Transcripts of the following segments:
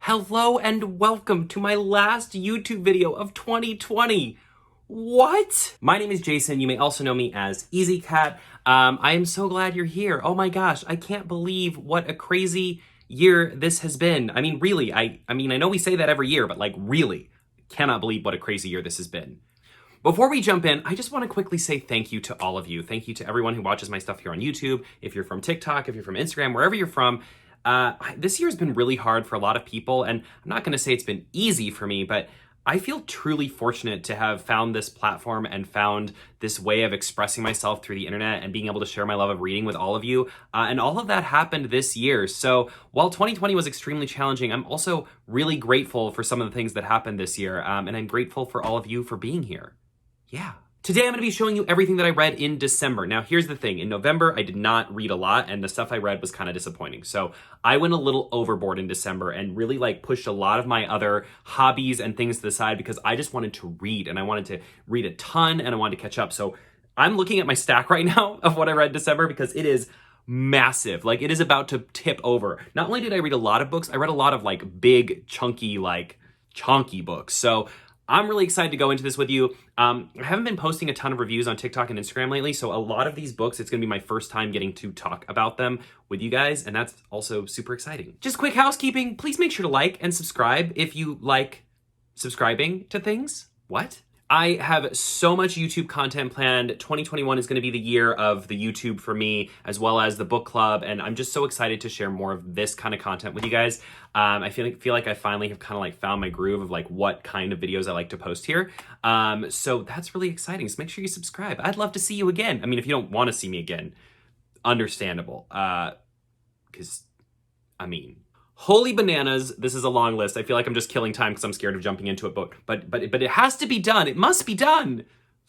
Hello and welcome to my last YouTube video of 2020. What? My name is Jason. You may also know me as Ezeekat. I am so glad you're here. Oh my gosh, I can't believe what a crazy year this has been. I mean, really, I know we say that every year, but like really, cannot believe what a crazy year this has been. Before we jump in, I just want to quickly say thank you to all of you. Thank you to everyone who watches my stuff here on YouTube. If you're from TikTok, if you're from Instagram, wherever you're from, this year has been really hard for a lot of people, and I'm not going to say it's been easy for me, but I feel truly fortunate to have found this platform and found this way of expressing myself through the internet and being able to share my love of reading with all of you. And all of that happened this year. So while 2020 was extremely challenging, I'm also really grateful for some of the things that happened this year. And I'm grateful for all of you for being here. Yeah. Today I'm going to be showing you everything that I read in December. Now here's the thing, in November I did not read a lot and the stuff I read was kind of disappointing. So I went a little overboard in December and really pushed a lot of my other hobbies and things to the side because I just wanted to read and I wanted to read a ton and I wanted to catch up. So I'm looking at my stack right now of what I read in December because it is massive. It is about to tip over. Not only did I read a lot of books, I read a lot of big, chunky books. So I'm really excited to go into this with you. I haven't been posting a ton of reviews on TikTok and Instagram lately, so a lot of these books, it's going to be my first time getting to talk about them with you guys, and that's also super exciting. Just quick housekeeping, please make sure to like and subscribe if you like subscribing to things. What? I have so much YouTube content planned. 2021 is going to be the year of the YouTube for me, as well as the book club, and I'm just so excited to share more of this kind of content with you guys. I feel like I finally have kind of found my groove of what kind of videos I like to post here. So that's really exciting. So make sure you subscribe. I'd love to see you again. I mean, if you don't want to see me again, understandable. Because, holy bananas, this is a long list. I feel like I'm just killing time because I'm scared of jumping into it, but it has to be done. It must be done.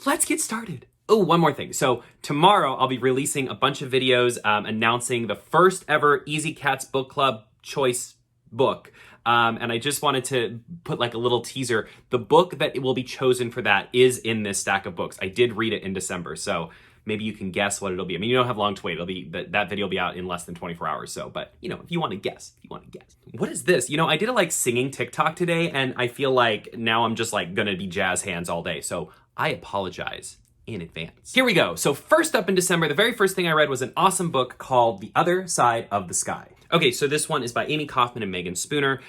Let's get started. Oh, one more thing. So tomorrow I'll be releasing a bunch of videos announcing the first ever Ezeekat's Book Club choice book. And I just wanted to put a little teaser. The book that will be chosen for that is in this stack of books. I did read it in December, so maybe you can guess what it'll be. I mean, you don't have long to wait. It'll be that video will be out in less than 24 hours. So, but if you want to guess, What is this? I did a singing TikTok today, and I feel like now I'm just gonna be jazz hands all day. So I apologize in advance. Here we go. So first up in December, the very first thing I read was an awesome book called The Other Side of the Sky. Okay, so this one is by Amy Kaufman and Meagan Spooner.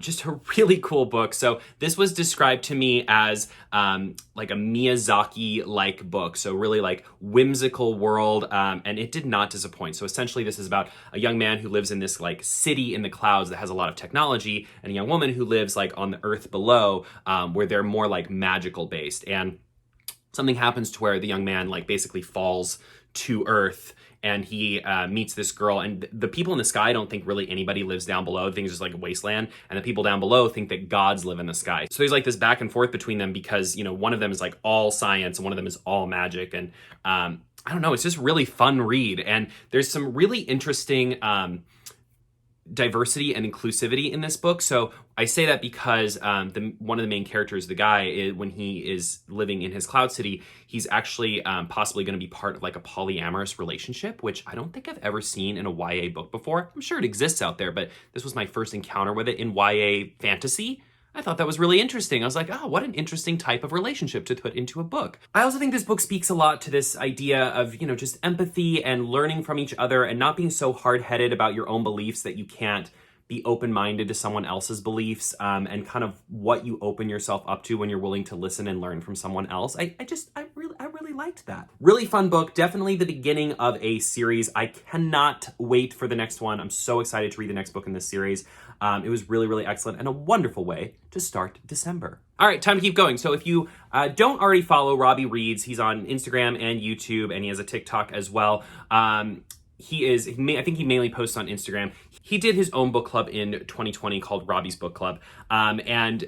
Just a really cool book. So this was described to me as a Miyazaki-like book. So really whimsical world, and it did not disappoint. So essentially this is about a young man who lives in this city in the clouds that has a lot of technology, and a young woman who lives on the earth below, where they're more magical based. And something happens to where the young man basically falls to earth, and he meets this girl, and the people in the sky don't think really anybody lives down below. Things just a wasteland, and the people down below think that gods live in the sky. So there's this back and forth between them because one of them is all science and one of them is all magic, and I don't know, it's just really fun read, and there's some really interesting diversity and inclusivity in this book. So I say that because one of the main characters, the guy, when he is living in his cloud city, he's actually possibly going to be part of a polyamorous relationship, which I don't think I've ever seen in a YA book before. I'm sure it exists out there, but this was my first encounter with it in YA fantasy. I thought that was really interesting. I was like, oh, what an interesting type of relationship to put into a book. I also think this book speaks a lot to this idea of, just empathy and learning from each other and not being so hard-headed about your own beliefs that you can't be open-minded to someone else's beliefs, and kind of what you open yourself up to when you're willing to listen and learn from someone else. I really liked that. Really fun book. Definitely the beginning of a series. I cannot wait for the next one. I'm so excited to read the next book in this series. It was really, really excellent and a wonderful way to start December. All right, time to keep going. So if you don't already follow Robbie Reads, he's on Instagram and YouTube, and he has a TikTok as well. I think he mainly posts on Instagram. He did his own book club in 2020 called Robbie's Book Club. And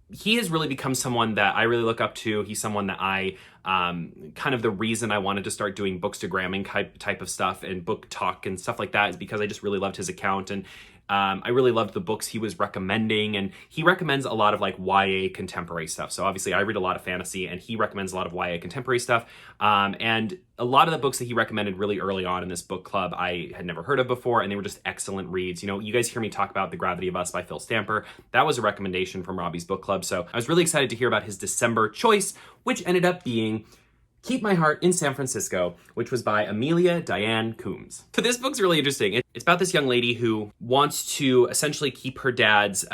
he has really become someone that I really look up to. He's someone that I, kind of the reason I wanted to start doing bookstagramming type of stuff and book talk and stuff like that is because I just really loved his account. And I really loved the books he was recommending, and he recommends a lot of like YA contemporary stuff. So obviously I read a lot of fantasy, and he recommends a lot of YA contemporary stuff. And a lot of the books that he recommended really early on in this book club I had never heard of before, and they were just excellent reads. You know, you guys hear me talk about The Gravity of Us by Phil Stamper. That was a recommendation from Robbies Book Club. So I was really excited to hear about his December choice, which ended up being Keep My Heart in San Francisco, which was by Amelia Diane Coombs. So this book's really interesting. It's about this young lady who wants to essentially keep her dad's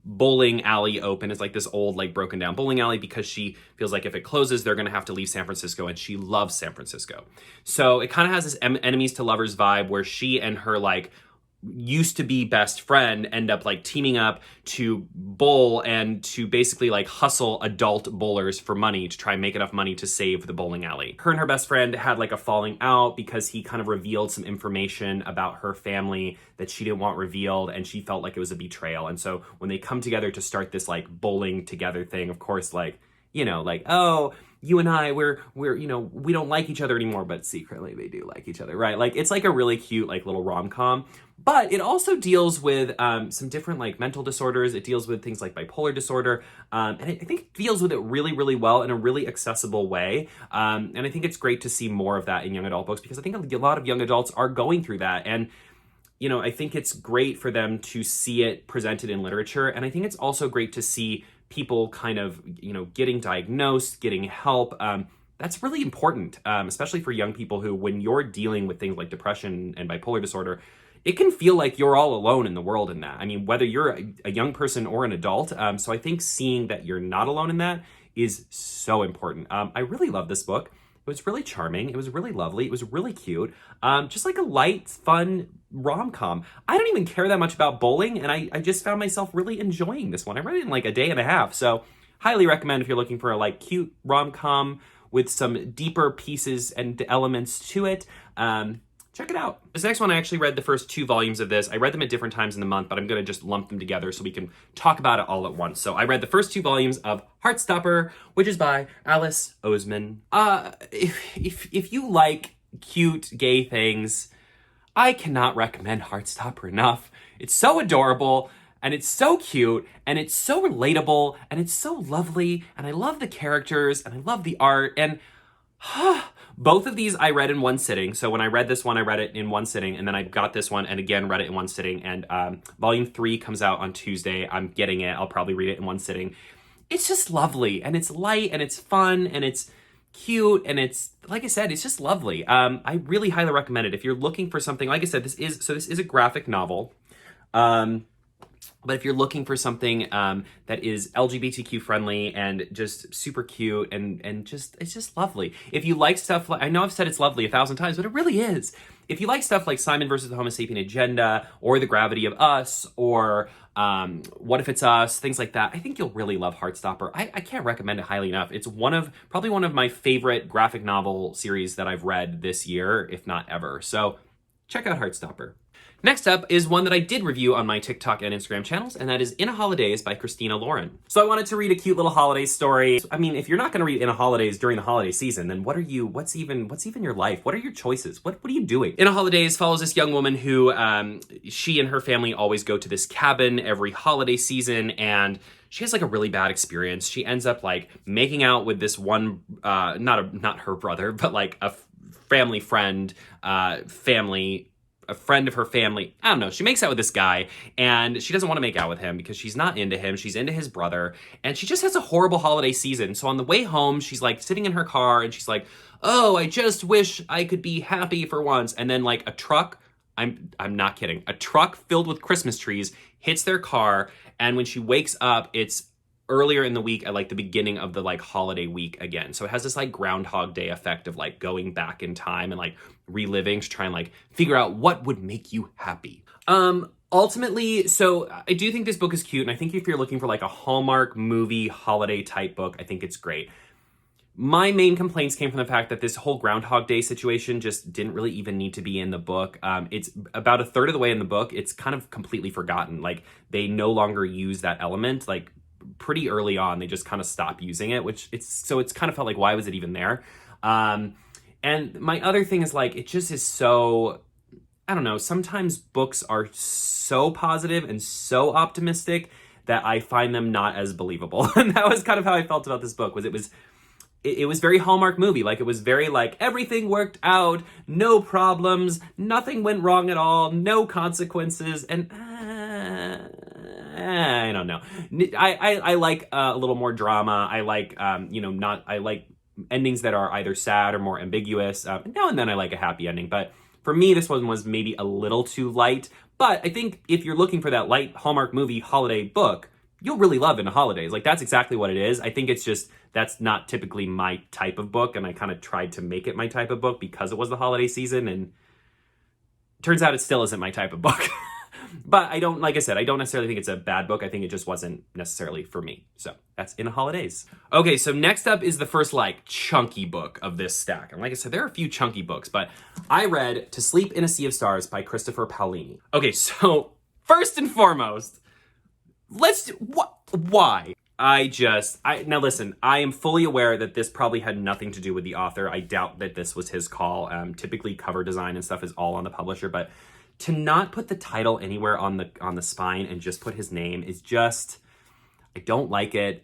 bowling alley open. It's like this old, like broken down bowling alley because she feels like if it closes, they're going to have to leave San Francisco, and she loves San Francisco. So it kind of has this enemies to lovers vibe where she and her like used to be best friend end up like teaming up to bowl and to basically like hustle adult bowlers for money to try and make enough money to save the bowling alley. Her and her best friend had like a falling out because he kind of revealed some information about her family that she didn't want revealed, and she felt like it was a betrayal. And so when they come together to start this like bowling together thing, of course, like, you know, like, oh, you and I, we're, you know, we don't like each other anymore, but secretly they do like each other, right? Like, it's like a really cute, like little rom-com, but it also deals with some different like mental disorders. It deals with things like bipolar disorder. And I think it deals with it really, really well in a really accessible way. And I think it's great to see more of that in young adult books, because I think a lot of young adults are going through that. And you know, I think it's great for them to see it presented in literature. And I think it's also great to see people kind of, you know, getting diagnosed, getting help. That's really important, especially for young people who, when you're dealing with things like depression and bipolar disorder, it can feel like you're all alone in the world in that. I mean, whether you're a young person or an adult. So I think seeing that you're not alone in that is so important. I really love this book. It was really charming. It was really lovely. It was really cute. Just like a light, fun rom-com. I don't even care that much about bowling, and I just found myself really enjoying this one. I read it in like a day and a half, so highly recommend if you're looking for a like cute rom-com with some deeper pieces and elements to it. Check it out. This next one, I actually read the first 2 volumes of this. I read them at different times in the month, but I'm going to just lump them together so we can talk about it all at once. So I read the first 2 volumes of Heartstopper, which is by Alice Oseman. If you like cute gay things, I cannot recommend Heartstopper enough. It's so adorable, and it's so cute, and it's so relatable, and it's so lovely, and I love the characters, and I love the art, and both of these I read in one sitting. So when I read this one, I read it in one sitting, and then I got this one and again read it in one sitting. And volume 3 comes out on Tuesday. I'm getting it. I'll probably read it in one sitting. It's just lovely, and it's light, and it's fun, and it's cute, and it's, like I said, it's just lovely. I really highly recommend it if you're looking for something. Like I said, this is a graphic novel. But if you're looking for something that is LGBTQ friendly and just super cute and just, it's just lovely. If you like stuff like, I know I've said it's lovely 1,000 times, but it really is. If you like stuff like Simon versus the Homo Sapien Agenda, or The Gravity of Us, or What If It's Us, things like that, I think you'll really love Heartstopper. I can't recommend it highly enough. It's probably one of my favorite graphic novel series that I've read this year, if not ever. So check out Heartstopper. Next up is one that I did review on my TikTok and Instagram channels, and that is In a Holidaze by Christina Lauren. So I wanted to read a cute little holiday story. I mean, if you're not going to read In a Holidaze during the holiday season, then what's even your life? What are your choices? What are you doing? In a Holidaze follows this young woman who, she and her family always go to this cabin every holiday season, and she has like a really bad experience. She ends up like making out with this one, not her brother, but like a family friend, a friend of her family. I don't know. She makes out with this guy, and she doesn't want to make out with him because she's not into him. She's into his brother, and she just has a horrible holiday season. So on the way home, she's like sitting in her car, and she's like, oh, I just wish I could be happy for once. And then like a truck, I'm not kidding, a truck filled with Christmas trees hits their car, and when she wakes up, it's earlier in the week at like the beginning of the like holiday week again. So it has this like Groundhog Day effect of like going back in time and like reliving to try and like figure out what would make you happy. Ultimately, so I do think this book is cute, and I think if you're looking for like a Hallmark movie holiday type book, I think it's great. My main complaints came from the fact that this whole Groundhog Day situation just didn't really even need to be in the book. It's about a third of the way in the book. It's kind of completely forgotten. Like they no longer use that element. Like pretty early on, they just kind of stop using it, it's kind of felt like, why was it even there? And my other thing is like, it just is so, I don't know, sometimes books are so positive and so optimistic that I find them not as believable. And that was kind of how I felt about this book, was it was very Hallmark movie. Like, it was very like, everything worked out, no problems, nothing went wrong at all, no consequences, and I don't know. I like a little more drama. I like, I like endings that are either sad or more ambiguous. Now and then I like a happy ending, but for me, this one was maybe a little too light. But I think if you're looking for that light Hallmark movie holiday book, you'll really love In the Holidaze. Like, that's exactly what it is. I think it's just, that's not typically my type of book, and I kind of tried to make it my type of book because it was the holiday season, and turns out it still isn't my type of book. But I don't, like I said, I don't necessarily think it's a bad book. I think it just wasn't necessarily for me. So that's In the Holidaze. Okay, so next up is the first, like, chunky book of this stack. And like I said, there are a few chunky books, but I read To Sleep in a Sea of Stars by Christopher Paolini. Okay, so first and foremost, why? Now listen, I am fully aware that this probably had nothing to do with the author. I doubt that this was his call. Typically cover design and stuff is all on the publisher, but to not put the title anywhere on the spine and just put his name is just, I don't like it.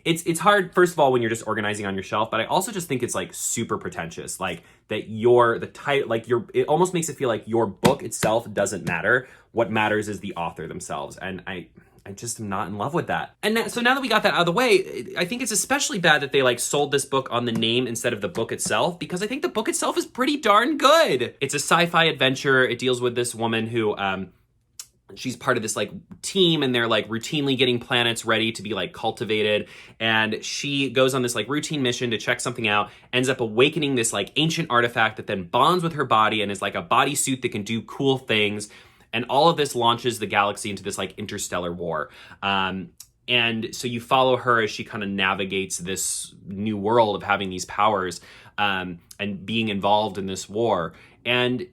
It's hard, first of all, when you're just organizing on your shelf, but I also just think it's like super pretentious. Like that it almost makes it feel like your book itself doesn't matter. What matters is the author themselves. And I just am not in love with that. And so now that we got that out of the way, I think it's especially bad that they like sold this book on the name instead of the book itself, because I think the book itself is pretty darn good. It's a sci-fi adventure. It deals with this woman who, she's part of this like team, and they're like routinely getting planets ready to be like cultivated. And she goes on this like routine mission to check something out, ends up awakening this like ancient artifact that then bonds with her body and is like a bodysuit that can do cool things. And all of this launches the galaxy into this like interstellar war. And so you follow her as she kind of navigates this new world of having these powers and being involved in this war. And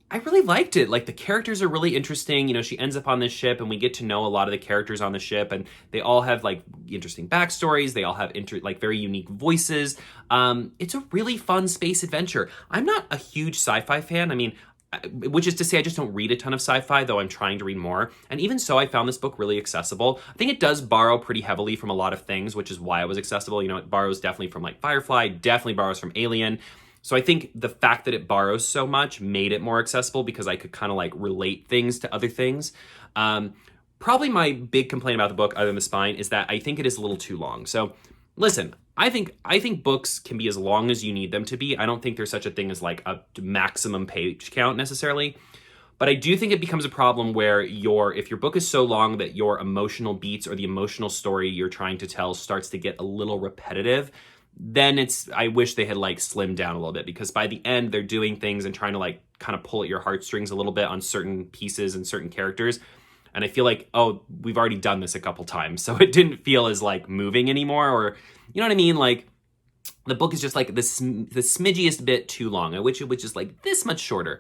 I really liked it. Like, the characters are really interesting. You know, she ends up on this ship and we get to know a lot of the characters on the ship, and they all have like interesting backstories. They all have very unique voices. It's a really fun space adventure. I'm not a huge sci-fi fan. I mean, which is to say I just don't read a ton of sci-fi, though I'm trying to read more. And even so, I found this book really accessible. I think it does borrow pretty heavily from a lot of things, which is why it was accessible. You know, it borrows definitely from like Firefly, definitely borrows from Alien. So I think the fact that it borrows so much made it more accessible because I could kind of like relate things to other things. Probably my big complaint about the book, other than the spine, is that I think it is a little too long. So listen, I think books can be as long as you need them to be. I don't think there's such a thing as like a maximum page count necessarily. But I do think it becomes a problem where if your book is so long that your emotional beats or the emotional story you're trying to tell starts to get a little repetitive, then I wish they had like slimmed down a little bit, because by the end they're doing things and trying to like kind of pull at your heartstrings a little bit on certain pieces and certain characters. And I feel like, oh, we've already done this a couple times. So it didn't feel as like moving anymore, or, you know what I mean? Like, the book is just like the smidgiest bit too long. I wish it was just like this much shorter,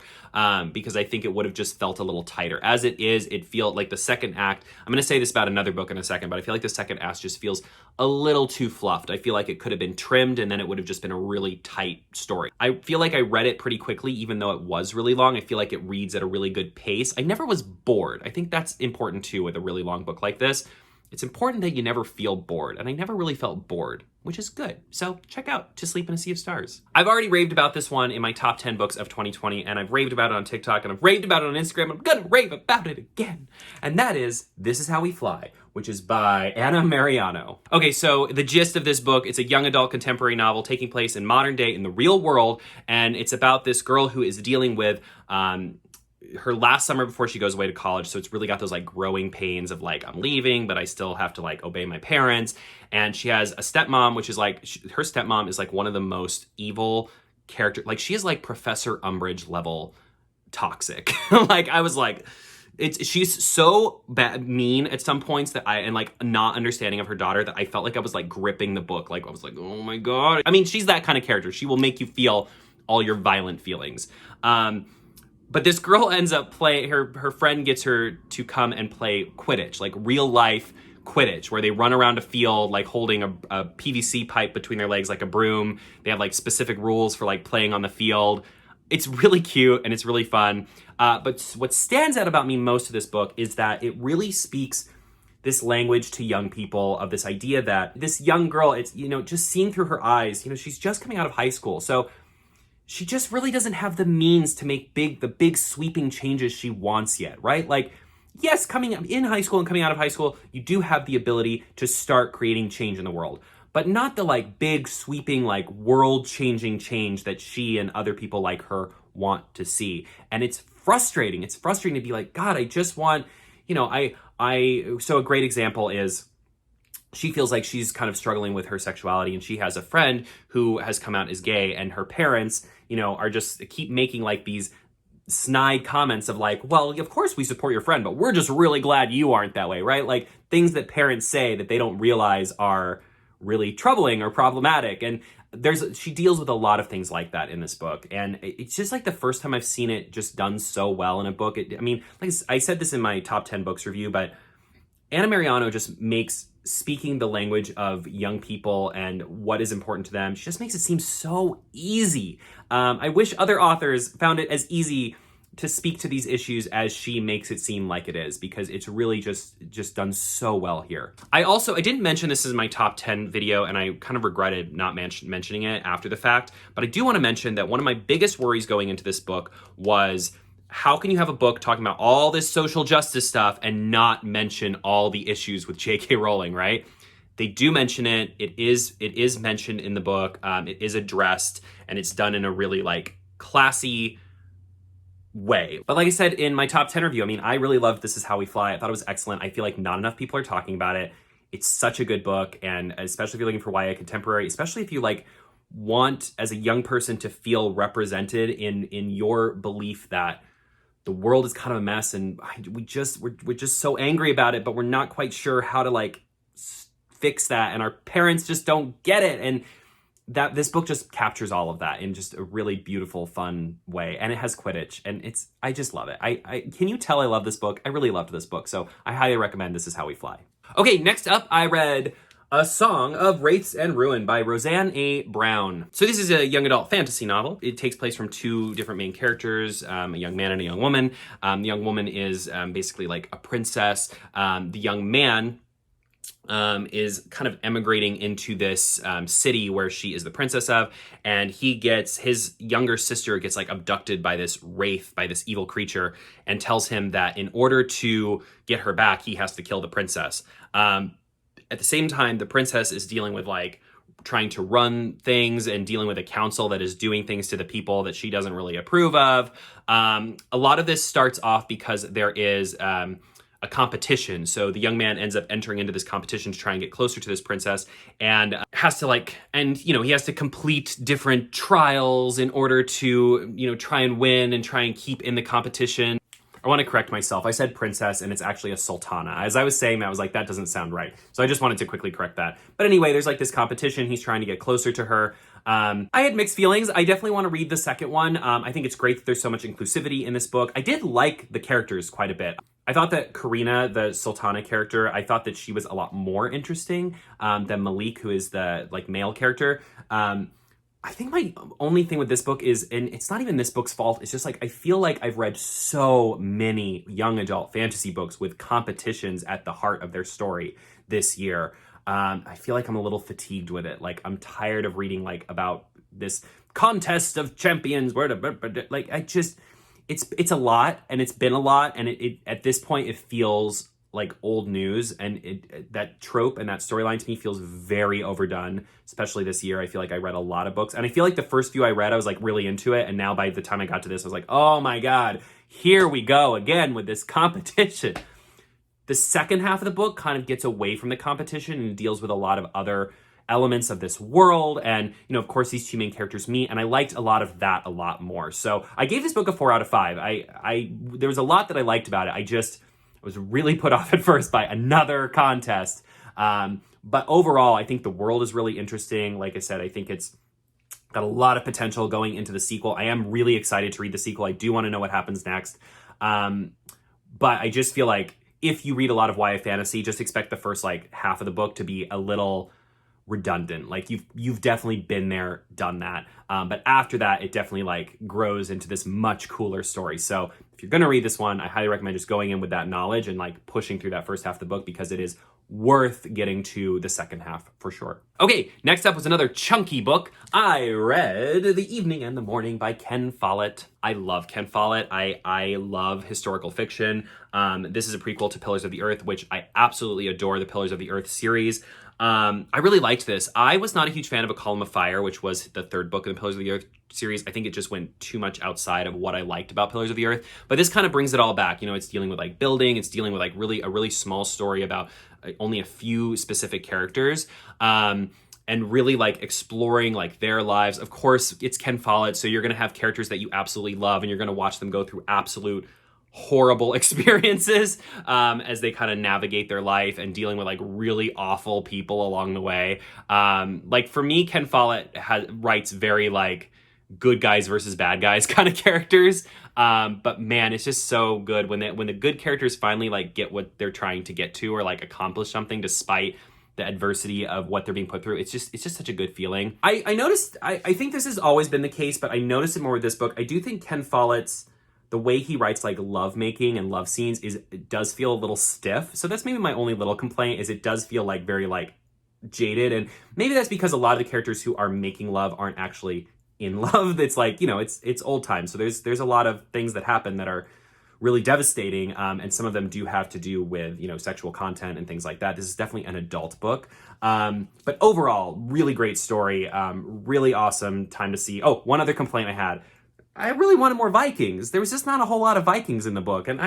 because I think it would have just felt a little tighter. As it is, it feels like the second act, I'm going to say this about another book in a second, but I feel like the second act just feels a little too fluffed. I feel like it could have been trimmed and then it would have just been a really tight story. I feel like I read it pretty quickly, even though it was really long. I feel like it reads at a really good pace. I never was bored. I think that's important too with a really long book like this. It's important that you never feel bored, and I never really felt bored, which is good. So check out To Sleep in a Sea of Stars. I've already raved about this one in my top 10 books of 2020, and I've raved about it on TikTok, and I've raved about it on Instagram. I'm gonna rave about it again. And that is This Is How We Fly, which is by Anna Meriano. Okay, so the gist of this book, it's a young adult contemporary novel taking place in modern day in the real world, and it's about this girl who is dealing with her last summer before she goes away to college. So it's really got those like growing pains of like, I'm leaving, but I still have to like obey my parents. And she has a stepmom, which is like, her stepmom is like one of the most evil character. Like, she is like Professor Umbridge level toxic. Like, I was like, she's so mean at some points and like not understanding of her daughter that I felt like I was like gripping the book. Like, I was like, oh my God. I mean, she's that kind of character. She will make you feel all your violent feelings. But this girl ends up her friend gets her to come and play Quidditch, like real life Quidditch, where they run around a field like holding a PVC pipe between their legs like a broom. They have like specific rules for like playing on the field. It's really cute and it's really fun. But what stands out about me most of this book is that it really speaks this language to young people of this idea that this young girl, it's, just seeing through her eyes, she's just coming out of high school. So she just really doesn't have the means to make the big sweeping changes she wants yet, right? Like, yes, coming up in high school and coming out of high school, you do have the ability to start creating change in the world, but not the like big sweeping, like world changing change that she and other people like her want to see. And it's frustrating. It's frustrating to be like, God, I just want, so a great example is she feels like she's kind of struggling with her sexuality, and she has a friend who has come out as gay, and her parents, are just keep making like these snide comments of like, well, of course we support your friend, but we're just really glad you aren't that way, right? Like things that parents say that they don't realize are really troubling or problematic. And she deals with a lot of things like that in this book. And it's just like the first time I've seen it just done so well in a book. Like I said this in my top 10 books review, but Anna Meriano just makes speaking the language of young people and what is important to them. She just makes it seem so easy. I wish other authors found it as easy to speak to these issues as she makes it seem like it is, because it's really just done so well here. I didn't mention this as my top 10 video, and I kind of regretted not mentioning it after the fact, but I do want to mention that one of my biggest worries going into this book was, how can you have a book talking about all this social justice stuff and not mention all the issues with J.K. Rowling, right? They do mention it. It is mentioned in the book. It is addressed, and it's done in a really like classy way. But like I said in my top 10 review, I really loved This Is How We Fly. I thought it was excellent. I feel like not enough people are talking about it. It's such a good book, and especially if you're looking for YA contemporary, especially if you like want as a young person to feel represented in your belief that the world is kind of a mess, and we're just so angry about it, but we're not quite sure how to like fix that, and our parents just don't get it. And that this book just captures all of that in just a really beautiful, fun way. And it has Quidditch, and I just love it. I can you tell I love this book? I really loved this book, so I highly recommend This Is How We Fly. Okay, next up, I read A Song of Wraiths and Ruin by Roseanna A. Brown. So this is a young adult fantasy novel. It takes place from two different main characters, a young man and a young woman. The young woman is basically like a princess. The young man is kind of emigrating into this city where she is the princess of, and his younger sister gets like abducted by this wraith, by this evil creature, and tells him that in order to get her back, he has to kill the princess. At the same time, the princess is dealing with like trying to run things and dealing with a council that is doing things to the people that she doesn't really approve of. A lot of this starts off because there is a competition. So the young man ends up entering into this competition to try and get closer to this princess, and has to he has to complete different trials in order to, try and win and try and keep in the competition. I want to correct myself. I said princess, and it's actually a sultana. As I was saying that, I was like, that doesn't sound right. So I just wanted to quickly correct that. But anyway, there's like this competition. He's trying to get closer to her. I had mixed feelings. I definitely want to read the second one. I think it's great that there's so much inclusivity in this book. I did like the characters quite a bit. I thought that Karina, the Sultana character, I thought that she was a lot more interesting than Malik, who is the like male character. I think my only thing with this book is, and it's not even this book's fault, it's just like I feel like I've read so many young adult fantasy books with competitions at the heart of their story this year. I feel like I'm a little fatigued with it. Like I'm tired of reading like about this contest of champions where to, like it's a lot, and it's been a lot, and it at this point it feels like old news, and that trope and that storyline to me feels very overdone, especially this year. I feel like I read a lot of books, and I feel like the first few I read, I was like really into it, and now by the time I got to this, I was like, oh my God, here we go again with this competition. The second half of the book kind of gets away from the competition and deals with a lot of other elements of this world, and of course these two main characters meet, and I liked a lot of that a lot more. So I gave this book a 4 out of 5. There was a lot that I liked about it. I was really put off at first by another contest. But overall, I think the world is really interesting. Like I said, I think it's got a lot of potential going into the sequel. I am really excited to read the sequel. I do want to know what happens next. But I just feel like if you read a lot of YA fantasy, just expect the first like half of the book to be a little redundant. Like you've definitely been there, done that. But after that, it definitely like grows into this much cooler story. So if you're gonna read this one, I highly recommend just going in with that knowledge and like pushing through that first half of the book, because it is worth getting to the second half for sure. Okay, next up was another chunky book. I read The Evening and the Morning by Ken Follett. I love Ken Follett. I love historical fiction. This is a prequel to Pillars of the Earth, which I absolutely adore, the Pillars of the Earth series. I really liked this. I was not a huge fan of A Column of Fire, which was the third book in the Pillars of the Earth series. I think it just went too much outside of what I liked about Pillars of the Earth. But this kind of brings it all back. You know, it's dealing with like building. It's dealing with like a really small story about only a few specific characters. And really like exploring like their lives. Of course, it's Ken Follett, so you're gonna have characters that you absolutely love, and you're gonna watch them go through absolute horrible experiences as they kind of navigate their life and dealing with like really awful people along the way. Like for me, Ken Follett writes very like good guys versus bad guys kind of characters. But man, it's just so good when the good characters finally like get what they're trying to get to, or like accomplish something despite the adversity of what they're being put through. It's just such a good feeling. I noticed, I think this has always been the case, but I noticed it more with this book. I do think Ken Follett's, the way he writes like love making and love scenes it does feel a little stiff. So that's maybe my only little complaint, is it does feel like very like jaded. And maybe that's because a lot of the characters who are making love aren't actually in love. It's like, you know, it's old times. So there's a lot of things that happen that are really devastating. And some of them do have to do with, you know, sexual content and things like that. This is definitely an adult book. But overall, really great story. Really awesome time to see. Oh, one other complaint I had. I really wanted more Vikings. There was just not a whole lot of Vikings in the book. And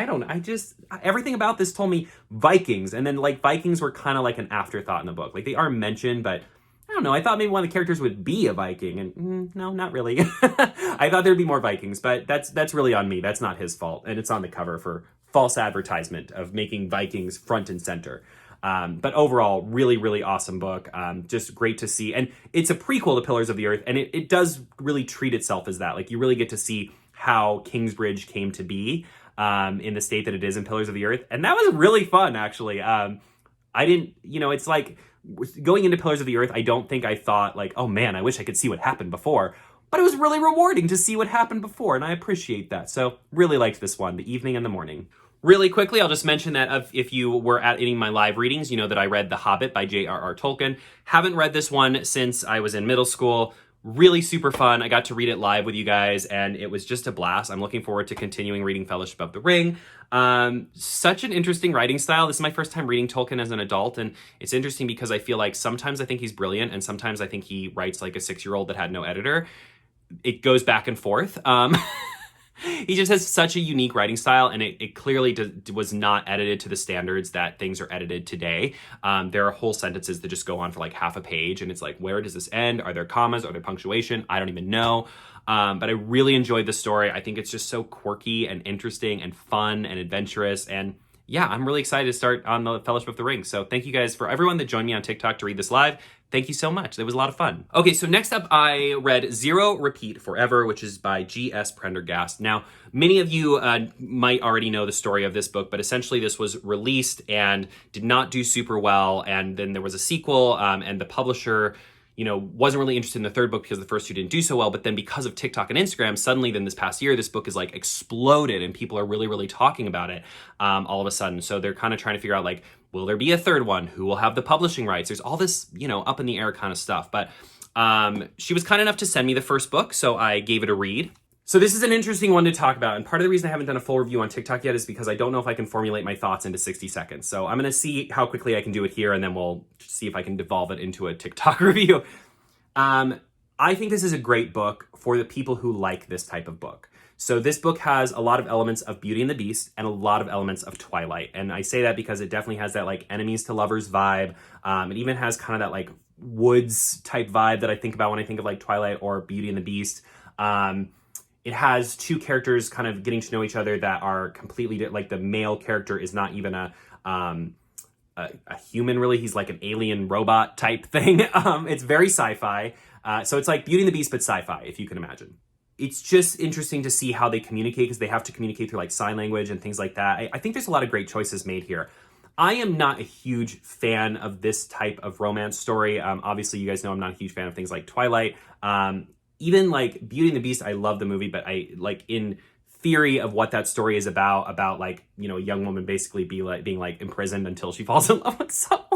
everything about this told me Vikings. And then like Vikings were kind of like an afterthought in the book. Like they are mentioned, but I don't know. I thought maybe one of the characters would be a Viking, and no, not really. I thought there'd be more Vikings, but that's really on me. That's not his fault. And it's on the cover for false advertisement of making Vikings front and center. But overall, really, really awesome book. Just great to see. And it's a prequel to Pillars of the Earth, and it does really treat itself as that. Like you really get to see how Kingsbridge came to be in the state that it is in Pillars of the Earth. And that was really fun, actually. I didn't, you know, it's like going into Pillars of the Earth, I don't think I thought like, oh man, I wish I could see what happened before. But it was really rewarding to see what happened before, and I appreciate that. So really liked this one, The Evening and the Morning. Really quickly, I'll just mention that if you were at any of my live readings, you know that I read The Hobbit by J.R.R. Tolkien. Haven't read this one since I was in middle school. Really super fun. I got to read it live with you guys, and it was just a blast. I'm looking forward to continuing reading Fellowship of the Ring. Such an interesting writing style. This is my first time reading Tolkien as an adult, and it's interesting because I feel like sometimes I think he's brilliant, and sometimes I think he writes like a 6-year-old that had no editor. It goes back and forth. He just has such a unique writing style, and it clearly was not edited to the standards that things are edited today. There are whole sentences that just go on for like half a page, and it's like, where does this end? Are there commas? Are there punctuation? I don't even know. But I really enjoyed the story. I think it's just so quirky and interesting and fun and adventurous. And yeah, I'm really excited to start on the Fellowship of the Ring. So thank you guys for everyone that joined me on TikTok to read this live. Thank you so much. It was a lot of fun. Okay, so next up, I read Zero Repeat Forever, which is by G.S. Predergast. Now, many of you might already know the story of this book, but essentially this was released and did not do super well. And then there was a sequel, and the publisher, you know, wasn't really interested in the third book because the first two didn't do so well. But then because of TikTok and Instagram, suddenly then this past year, this book is like exploded and people are really, really talking about it all of a sudden. So they're kind of trying to figure out like, will there be a third one? Who will have the publishing rights? There's all this, you know, up in the air kind of stuff. But she was kind enough to send me the first book, so I gave it a read. So this is an interesting one to talk about. And part of the reason I haven't done a full review on TikTok yet is because I don't know if I can formulate my thoughts into 60 seconds. So I'm going to see how quickly I can do it here, and then we'll see if I can devolve it into a TikTok review. I think this is a great book for the people who like this type of book. So this book has a lot of elements of Beauty and the Beast and a lot of elements of Twilight. And I say that because it definitely has that like enemies to lovers vibe. It even has kind of that like woods type vibe that I think about when I think of like Twilight or Beauty and the Beast. It has two characters kind of getting to know each other that are completely like the male character is not even a human really. He's like an alien robot type thing. It's very sci-fi. So it's like Beauty and the Beast, but sci-fi, if you can imagine. It's just interesting to see how they communicate because they have to communicate through like sign language and things like that. I think there's a lot of great choices made here. I am not a huge fan of this type of romance story. Obviously, you guys know I'm not a huge fan of things like Twilight. Even like Beauty and the Beast, I love the movie, but I like in theory of what that story is about like, you know, a young woman basically being like imprisoned until she falls in love with someone.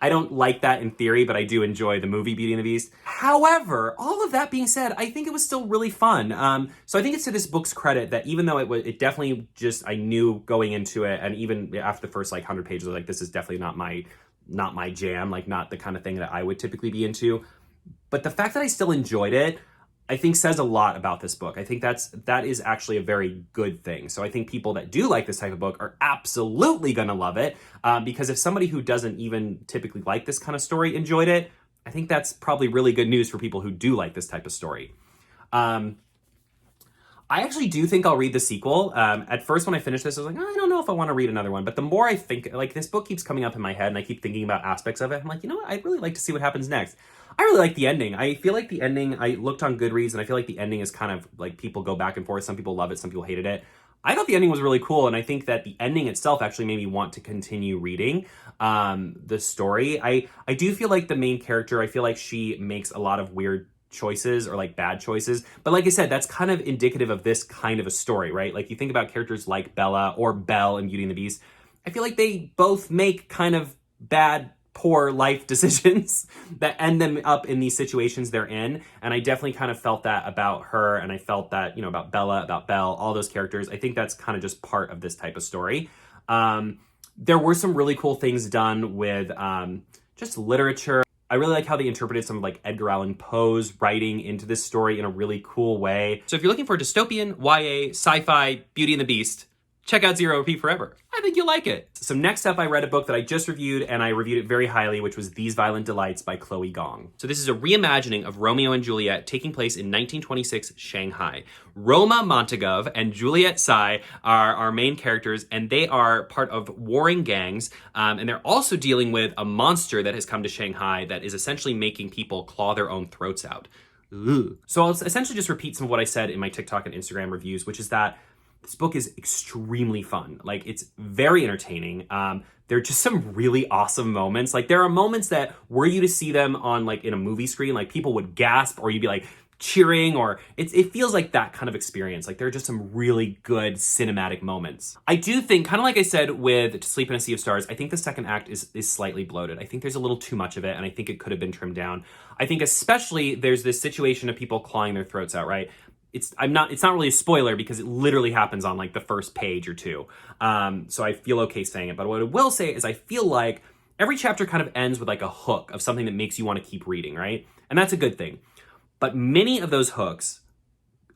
I don't like that in theory, but I do enjoy the movie Beauty and the Beast. However, all of that being said, I think it was still really fun. So I think it's to this book's credit that even though it definitely just, I knew going into it, and even after the first like 100 pages, I was like, this is definitely not my jam, like not the kind of thing that I would typically be into. But the fact that I still enjoyed it, I think says a lot about this book. I think that is actually a very good thing. So I think people that do like this type of book are absolutely gonna love it, because if somebody who doesn't even typically like this kind of story enjoyed it, I think that's probably really good news for people who do like this type of story. I actually do think I'll read the sequel. At first when I finished this, I was like, I don't know if I want to read another one. But the more I think, like this book keeps coming up in my head and I keep thinking about aspects of it, I'm like, you know what? I'd really like to see what happens next. I really like the ending. I feel like the ending, I looked on Goodreads and I feel like the ending is kind of like people go back and forth. Some people love it, some people hated it. I thought the ending was really cool. And I think that the ending itself actually made me want to continue reading the story. I do feel like the main character, I feel like she makes a lot of weird choices or like bad choices. But like I said, that's kind of indicative of this kind of a story, right? Like you think about characters like Bella or Belle in Beauty and the Beast. I feel like they both make kind of bad, poor life decisions that end them up in these situations they're in. And I definitely kind of felt that about her. And I felt that, you know, about Bella, about Belle, all those characters. I think that's kind of just part of this type of story. There were some really cool things done with just literature. I really like how they interpreted some of like Edgar Allan Poe's writing into this story in a really cool way. So if you're looking for dystopian, YA, sci-fi, Beauty and the Beast, check out Zero Repeat Forever. I think you'll like it. So next up, I read a book that I just reviewed, and I reviewed it very highly, which was These Violent Delights by Chloe Gong. So this is a reimagining of Romeo and Juliet taking place in 1926 Shanghai. Roma Montagov and Juliet Tsai are our main characters, and they are part of warring gangs, and they're also dealing with a monster that has come to Shanghai that is essentially making people claw their own throats out. Ugh. So I'll essentially just repeat some of what I said in my TikTok and Instagram reviews, which is that this book is extremely fun. Like, it's very entertaining. There are just some really awesome moments. Like, there are moments that were you to see them on, like, in a movie screen, like, people would gasp or you'd be, like, cheering, or it feels like that kind of experience. Like, there are just some really good cinematic moments. I do think, kind of like I said with To Sleep in a Sea of Stars, I think the second act is slightly bloated. I think there's a little too much of it, and I think it could have been trimmed down. I think especially there's this situation of people clawing their throats out, right? It's not really a spoiler because it literally happens on like the first page or two. So I feel okay saying it. But what I will say is I feel like every chapter kind of ends with like a hook of something that makes you want to keep reading, right? And that's a good thing. But many of those hooks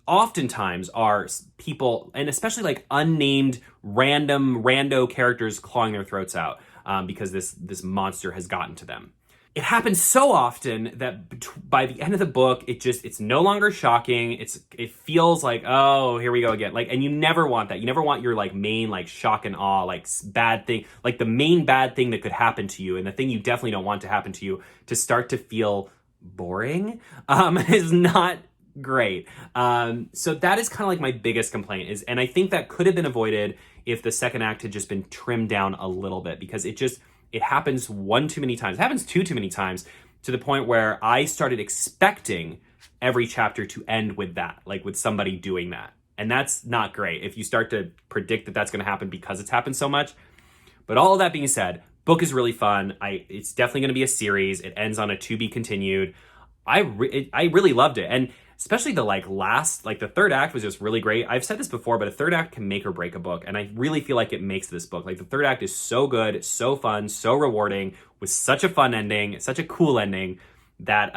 oftentimes are people, and especially like unnamed rando characters clawing their throats out because this monster has gotten to them. It happens so often that by the end of the book, it's no longer shocking. It feels like, oh, here we go again. Like, and you never want that. You never want your like main like shock and awe, like bad thing, like the main bad thing that could happen to you, and the thing you definitely don't want to happen to you, to start to feel boring is not great. So that is kind of like my biggest complaint is, and I think that could have been avoided if the second act had just been trimmed down a little bit, because it happens one too many times. It happens two too many times, to the point where I started expecting every chapter to end with that, like with somebody doing that. And that's not great if you start to predict that that's going to happen because it's happened so much. But all of that being said, book is really fun. It's definitely going to be a series. It ends on a to be continued. I really loved it. And especially the the third act was just really great. I've said this before, but a third act can make or break a book. And I really feel like it makes this book. Like, the third act is so good, so fun, so rewarding, with such a fun ending, such a cool ending, that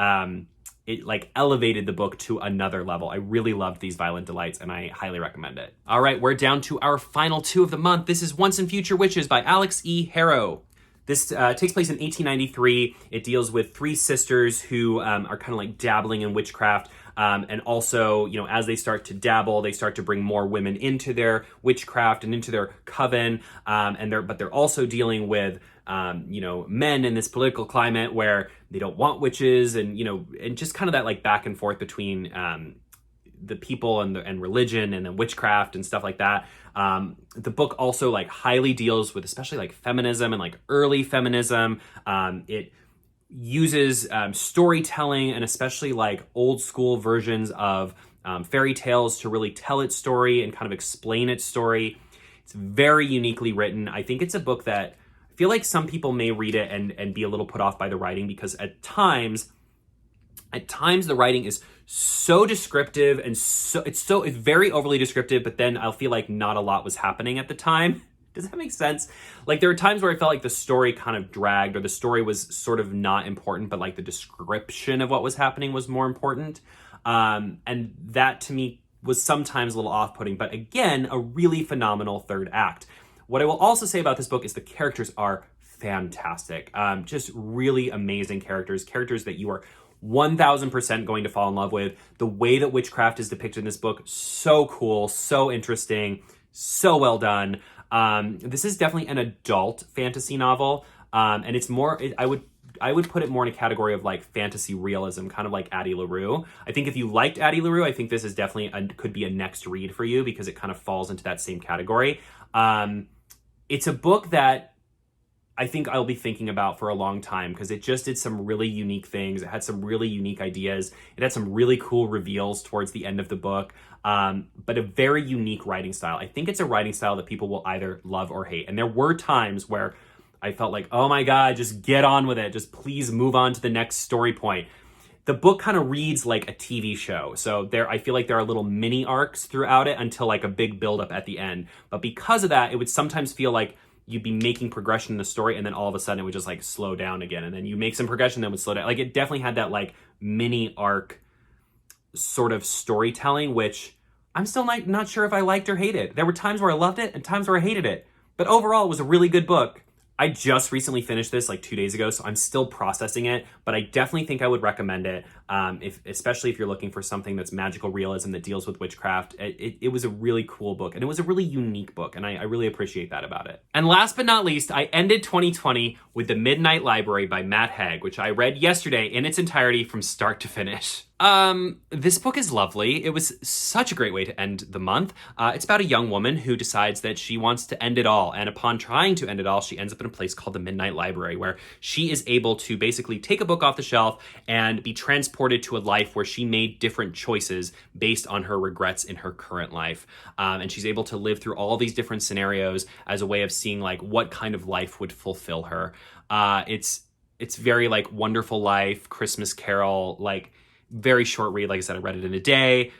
it like elevated the book to another level. I really loved These Violent Delights, and I highly recommend it. All right, we're down to our final two of the month. This is Once and Future Witches by Alix E. Harrow. This takes place in 1893. It deals with three sisters who are kind of like dabbling in witchcraft. And also, you know, as they start to dabble, they start to bring more women into their witchcraft and into their coven. But they're also dealing with, men in this political climate where they don't want witches, and, and just kind of that like back and forth between the people and religion and then witchcraft and stuff like that. The book also like highly deals with especially like feminism and like early feminism. It uses storytelling and especially like old school versions of fairy tales to really tell its story and kind of explain its story. It's very uniquely written. I think it's a book that I feel like some people may read it and be a little put off by the writing, because at times the writing is so descriptive and it's very overly descriptive, but then I'll feel like not a lot was happening at the time. Does that make sense? Like there are times where I felt like the story kind of dragged, or the story was sort of not important, but like the description of what was happening was more important. And that to me was sometimes a little off-putting, but again, a really phenomenal third act. What I will also say about this book is the characters are fantastic. Just really amazing characters that you are 1000% going to fall in love with. The way that witchcraft is depicted in this book, so cool, so interesting, so well done. This is definitely an adult fantasy novel, and it's more, I would put it more in a category of like fantasy realism, kind of like Addie LaRue. I think if you liked Addie LaRue, I think this is definitely could be a next read for you, because it kind of falls into that same category. It's a book that I think I'll be thinking about for a long time, because it just did some really unique things. It had some really unique ideas. It had some really cool reveals towards the end of the book, but a very unique writing style. I think it's a writing style that people will either love or hate. And there were times where I felt like, oh my God, just get on with it. Just please move on to the next story point. The book kind of reads like a TV show. So I feel like there are little mini arcs throughout it until like a big buildup at the end. But because of that, it would sometimes feel like you'd be making progression in the story, and then all of a sudden it would just like slow down again. And then you make some progression, then it would slow down. Like it definitely had that like mini arc sort of storytelling, which I'm still not sure if I liked or hated. There were times where I loved it and times where I hated it. But overall, it was a really good book. I just recently finished this like 2 days ago, so I'm still processing it, but I definitely think I would recommend it, especially if you're looking for something that's magical realism that deals with witchcraft. It was a really cool book, and it was a really unique book, and I really appreciate that about it. And last but not least, I ended 2020 with The Midnight Library by Matt Haig, which I read yesterday in its entirety from start to finish. This book is lovely. It was such a great way to end the month. It's about a young woman who decides that she wants to end it all. And upon trying to end it all, she ends up in a place called the Midnight Library, where she is able to basically take a book off the shelf and be transported to a life where she made different choices based on her regrets in her current life. And she's able to live through all these different scenarios as a way of seeing like what kind of life would fulfill her. It's very like Wonderful Life, Christmas Carol, like very short read. Like I said, I read it in a day.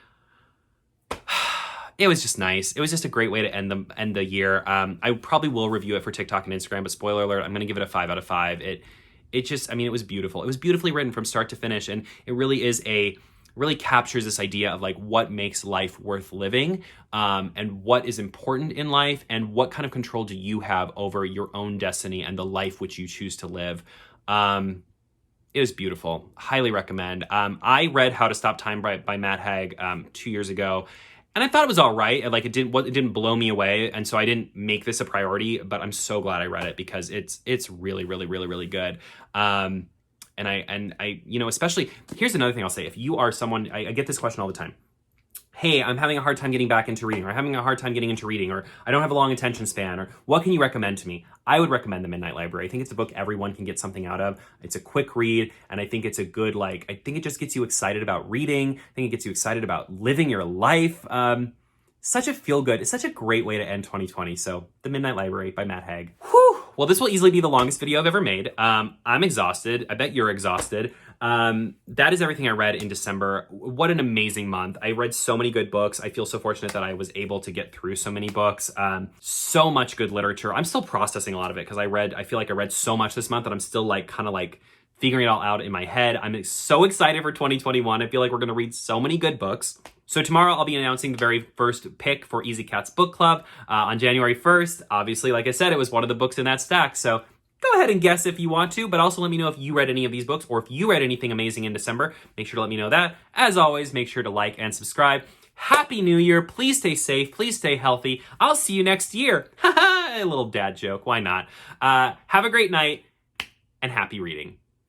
It was just nice. It was just a great way to end the year. I probably will review it for TikTok and Instagram, but spoiler alert, I'm going to give it a 5 out of 5. It was beautiful. It was beautifully written from start to finish, and it really captures this idea of like what makes life worth living, and what is important in life, and what kind of control do you have over your own destiny and the life which you choose to live. It was beautiful. Highly recommend. I read How to Stop Time by Matt Haig 2 years ago, and I thought it was all right. Like it didn't blow me away, and so I didn't make this a priority. But I'm so glad I read it, because it's really, really, really, really good. And I especially, here's another thing I'll say. If you are someone, I get this question all the time. Hey, I'm having a hard time getting back into reading, or having a hard time getting into reading, or I don't have a long attention span, or what can you recommend to me? I would recommend The Midnight Library. I think it's a book everyone can get something out of. It's a quick read, and I think it's a good, I think it just gets you excited about reading. I think it gets you excited about living your life. Such a feel-good, it's such a great way to end 2020. So The Midnight Library by Matt Haig. Whew. Well, this will easily be the longest video I've ever made. I'm exhausted. I bet you're exhausted. That is everything I read in December. What an amazing month. I read so many good books. I feel so fortunate that I was able to get through so many books. So much good literature. I'm still processing a lot of it, because I feel like I read so much this month that I'm still kind of figuring it all out in my head. I'm so excited for 2021. I feel like we're going to read so many good books. So tomorrow I'll be announcing the very first pick for Ezeekat's book club on January 1st. Obviously, like I said, it was one of the books in that stack. So go ahead and guess if you want to, but also let me know if you read any of these books, or if you read anything amazing in December. Make sure to let me know that. As always, make sure to like and subscribe. Happy New Year. Please stay safe. Please stay healthy. I'll see you next year. A little dad joke. Why not? Have a great night and happy reading.